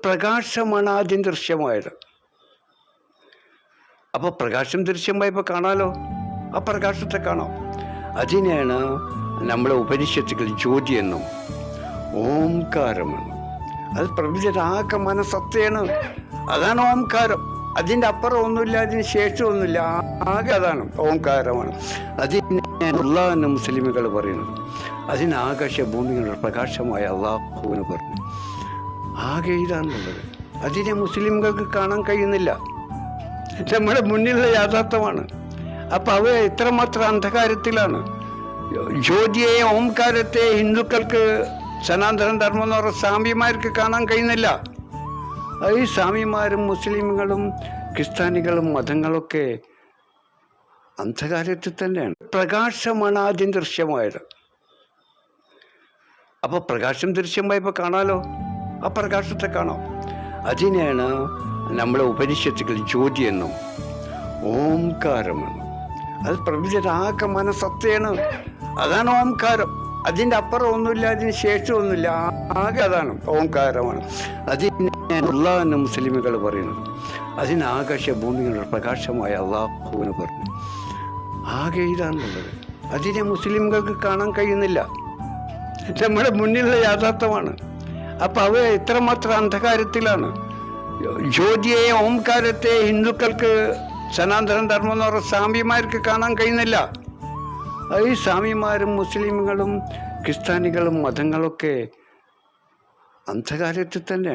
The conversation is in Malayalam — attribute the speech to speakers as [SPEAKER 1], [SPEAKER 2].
[SPEAKER 1] പ്രകാശമാണ് ആദ്യം ദൃശ്യമായത്. അപ്പോൾ പ്രകാശം ദൃശ്യമായപ്പോൾ കാണാലോ, ആ പ്രകാശത്തെ കാണാം. അതിനെയാണ് നമ്മളെ ഉപനിഷത്തുകൾ ജ്യോതി എന്നും ഓംകാരമെന്നും. അത് പ്രപഞ്ചരാഗമന സത്തയാണ്. അതാണ് ഓംകാരം. അതിൻ്റെ അപ്പുറം ഒന്നുമില്ല, അതിന് ശേഷം ഒന്നുമില്ല, ആകെ അതാണ് ഓംകാരമാണ്. അതിനെ അള്ളാഹ് മുസ്ലിമുകൾ പറയുന്നത്. അതിന് ആകാശഭൂമികളുടെ പ്രകാശമായ അള്ളാഹുവിന് പറഞ്ഞു. ആകെ ഇതാണുള്ളത്. അതിനെ മുസ്ലിമുകൾക്ക് കാണാൻ കഴിയുന്നില്ല. നമ്മുടെ മുന്നിലുള്ള യാഥാർത്ഥ്യമാണ്. അപ്പം അവർ എത്രമാത്രം അന്ധകാരത്തിലാണ്. ജ്യോതിയെ, ഓംകാരത്തെ ഹിന്ദുക്കൾക്ക് സനാതന ധർമ്മം എന്ന് പറഞ്ഞ സ്വാമിമാർക്ക് കാണാൻ കഴിയുന്നില്ല. ഈ സ്വാമിമാരും മുസ്ലിമുകളും ക്രിസ്ത്യാനികളും മതങ്ങളൊക്കെ അന്ധകാരത്തിൽ തന്നെയാണ്. പ്രകാശമാണ് ആദ്യം ദൃശ്യമായത്. അപ്പോൾ പ്രകാശം ദൃശ്യമായപ്പോൾ കാണാലോ, ആ പ്രകാശത്തെ കാണാം. അതിനെയാണ് നമ്മളെ ഉപനിഷത്തുകൾ ജ്യോതി എന്നും ഓംകാരമെന്നും. അത് പ്രപഞ്ചരാഗമന സത്തയാണ്. അതാണ് ഓംകാരം. അതിൻ്റെ അപ്പുറം ഒന്നുമില്ല, അതിന് ശേഷം ഒന്നുമില്ല, ആകെ അതാണ് ഓംകാരമാണ്. അതിനെ അള്ളാഹ് മുസ്ലിമുകൾ പറയുന്നത്. അതിന് ആകാശഭൂമികളുടെ പ്രകാശമായ അള്ളാഹുവിന് പറഞ്ഞു. ആകെ ഇതാണുള്ളത്. അതിനെ മുസ്ലിമുകൾക്ക് കാണാൻ കഴിയുന്നില്ല. നമ്മുടെ മുന്നിലുള്ള യാഥാർത്ഥ്യമാണ്. അപ്പം അവർ എത്രമാത്രം അന്ധകാരത്തിലാണ്. ജ്യോതിയെ, ഓംകാരത്തെ ഹിന്ദുക്കൾക്ക് സനാതന ധർമ്മം എന്ന് പറഞ്ഞ സ്വാമിമാർക്ക് കാണാൻ കഴിയുന്നില്ല. ഈ സ്വാമിമാരും മുസ്ലിമുകളും ക്രിസ്ത്യാനികളും മതങ്ങളൊക്കെ അന്ധകാരത്തിൽ തന്നെയാണ്.